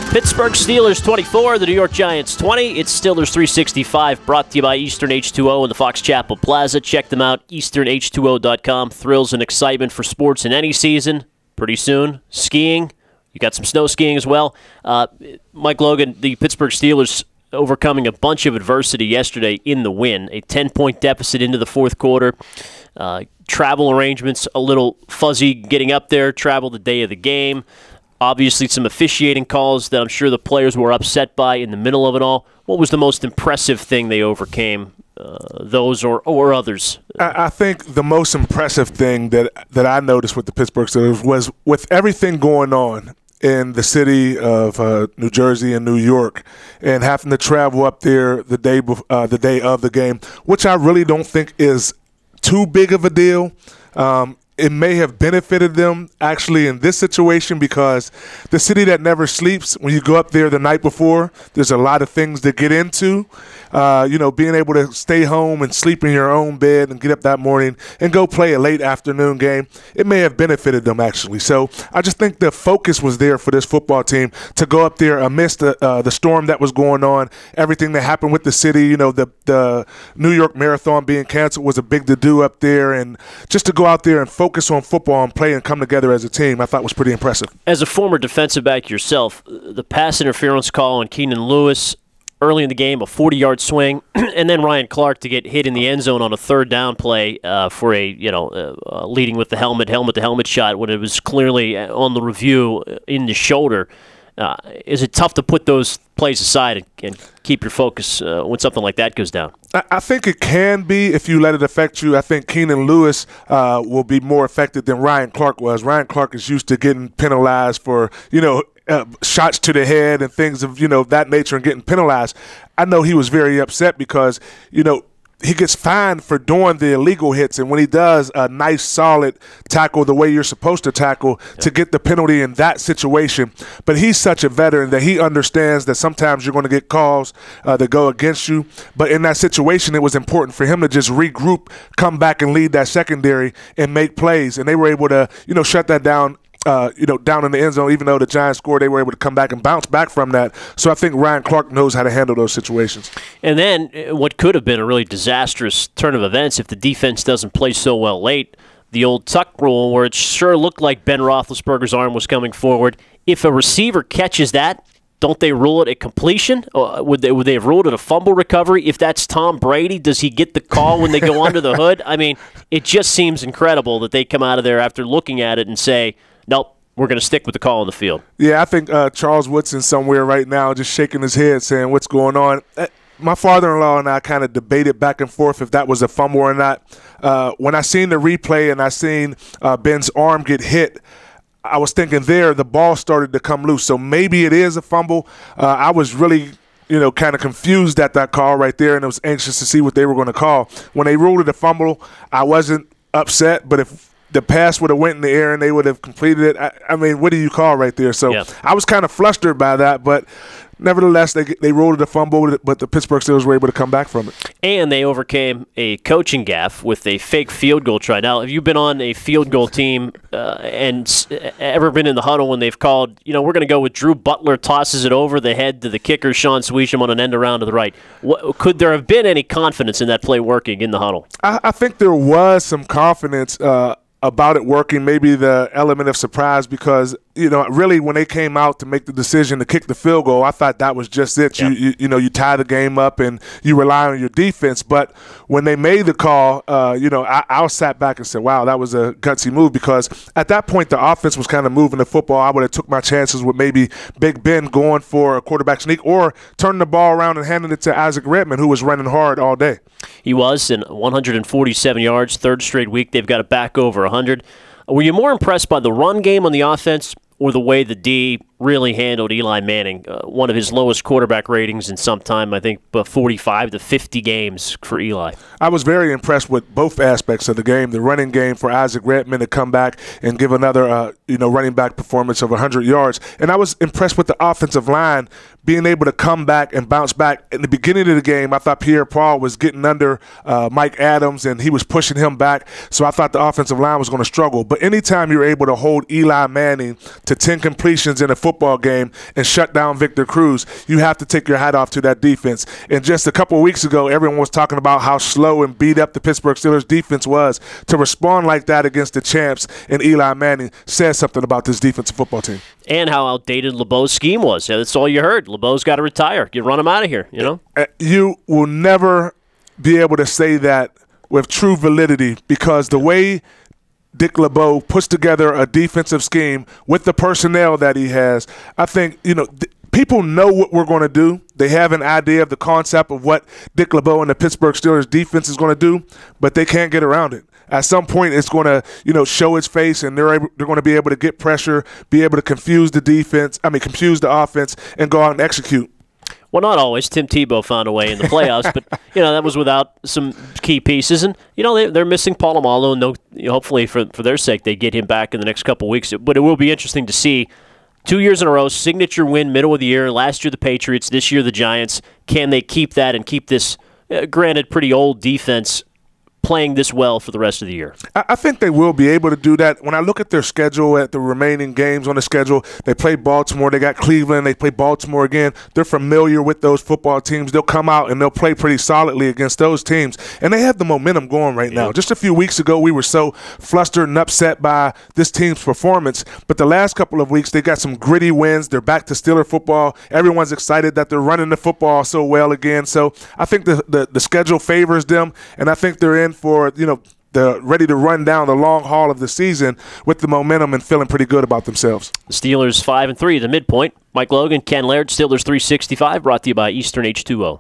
Pittsburgh Steelers 24, the New York Giants 20. It's Steelers 365, brought to you by Eastern H2O in the Fox Chapel Plaza. Check them out, easternh2o.com. Thrills and excitement for sports in any season. Pretty soon, skiing. You got some snow skiing as well. Mike Logan, the Pittsburgh Steelers overcoming a bunch of adversity yesterday in the win. A 10-point deficit into the fourth quarter. Travel arrangements a little fuzzy getting up there. Travel the day of the game. Obviously, some officiating calls that I'm sure the players were upset by in the middle of it all. What was the most impressive thing they overcame, those or others? I think the most impressive thing that I noticed with the Pittsburgh Steelers was with everything going on in the city of New Jersey and New York, and having to travel up there the day of the game, which I really don't think is too big of a deal. It may have benefited them actually in this situation because the city that never sleeps, when you go up there the night before, there's a lot of things to get into. Being able to stay home and sleep in your own bed and get up that morning and go play a late afternoon game, it may have benefited them actually. So I just think the focus was there for this football team to go up there amidst the storm that was going on, everything that happened with the city. The New York Marathon being canceled was a big to-do up there, and just to go out there and focus on football and play and come together as a team, I thought was pretty impressive. As a former defensive back yourself, the pass interference call on Keenan Lewis early in the game, a 40-yard swing, and then Ryan Clark to get hit in the end zone on a third down play for leading with the helmet-to-helmet shot when it was clearly on the review in the shoulder. Is it tough to put those plays aside and keep your focus when something like that goes down? I think it can be if you let it affect you. I think Keenan Lewis will be more affected than Ryan Clark was. Ryan Clark is used to getting penalized for, shots to the head and things of, that nature and getting penalized. I know he was very upset because, he gets fined for doing the illegal hits, and when he does a nice, solid tackle the way you're supposed to tackle to get the penalty in that situation. But he's such a veteran that he understands that sometimes you're going to get calls that go against you. But in that situation, it was important for him to just regroup, come back and lead that secondary and make plays. And they were able to, shut that down. Down in the end zone, even though the Giants scored, they were able to come back and bounce back from that. So I think Ryan Clark knows how to handle those situations. And then what could have been a really disastrous turn of events if the defense doesn't play so well late, the old tuck rule where it sure looked like Ben Roethlisberger's arm was coming forward. If a receiver catches that, don't they rule it a completion? Or would they have ruled it a fumble recovery? If that's Tom Brady, does he get the call when they go under the hood? I mean, it just seems incredible that they come out of there after looking at it and say, nope, we're going to stick with the call on the field. Yeah, I think Charles Woodson somewhere right now just shaking his head saying, what's going on? My father-in-law and I kind of debated back and forth if that was a fumble or not. When I seen the replay and I seen Ben's arm get hit, I was thinking the ball started to come loose. So maybe it is a fumble. I was really kind of confused at that call right there, and I was anxious to see what they were going to call. When they ruled it a fumble, I wasn't upset, but if the pass would have went in the air and they would have completed it, I mean, what do you call right there? So I was kind of flustered by that, but nevertheless, they ruled it a fumble, but the Pittsburgh Steelers were able to come back from it. And they overcame a coaching gaffe with a fake field goal try. Now, have you been on a field goal team and ever been in the huddle when they've called, we're going to go with Drew Butler tosses it over the head to the kicker, Sean Sweesham, on an end around to the right? Could there have been any confidence in that play working in the huddle? I think there was some confidence about it working, maybe the element of surprise because, really when they came out to make the decision to kick the field goal, I thought that was just it. Yep. You tie the game up and you rely on your defense. But when they made the call, I sat back and said, wow, that was a gutsy move because at that point the offense was kind of moving the football. I would have took my chances with maybe Big Ben going for a quarterback sneak or turning the ball around and handing it to Isaac Redman, who was running hard all day. He was, in 147 yards, third straight week. They've got it back over 100. Were you more impressed by the run game on the offense or the way the D really handled Eli Manning? One of his lowest quarterback ratings in some time, I think, 45 to 50 games for Eli. I was very impressed with both aspects of the game. The running game for Isaac Redman to come back and give another running back performance of 100 yards. And I was impressed with the offensive line being able to come back and bounce back. In the beginning of the game, I thought Pierre-Paul was getting under Mike Adams, and he was pushing him back. So I thought the offensive line was going to struggle. But anytime you're able to hold Eli Manning to 10 completions in a football game and shut down Victor Cruz. You have to take your hat off to that defense. And just a couple of weeks ago, everyone was talking about how slow and beat up the Pittsburgh Steelers defense was. To respond like that against the champs and Eli Manning says something about this defensive football team. And how outdated LeBeau's scheme was. Yeah, that's all you heard. LeBeau's got to retire. You run him out of here, you know? You will never be able to say that with true validity, because the way Dick LeBeau puts together a defensive scheme with the personnel that he has, I think, people know what we're going to do. They have an idea of the concept of what Dick LeBeau and the Pittsburgh Steelers defense is going to do, but they can't get around it. At some point, it's going to, show its face, and they're going to be able to get pressure, be able to confuse the offense, and go out and execute. Well, not always. Tim Tebow found a way in the playoffs, but that was without some key pieces, and they're missing Polamalu, and hopefully for their sake they get him back in the next couple of weeks. But it will be interesting to see 2 years in a row, signature win, middle of the year. Last year the Patriots, this year the Giants. Can they keep that and keep this, granted, pretty old defense playing this well for the rest of the year? I think they will be able to do that. When I look at their schedule, at the remaining games on the schedule, they play Baltimore, they got Cleveland, they play Baltimore again. They're familiar with those football teams. They'll come out and they'll play pretty solidly against those teams. And they have the momentum going right now. Just a few weeks ago, we were so flustered and upset by this team's performance. But the last couple of weeks, they got some gritty wins. They're back to Steeler football. Everyone's excited that they're running the football so well again. So I think the schedule favors them, and I think they're in for, they're ready to run down the long haul of the season with the momentum and feeling pretty good about themselves. The Steelers 5-3 at the midpoint. Mike Logan, Ken Laird, Steelers 365, brought to you by Eastern H2O.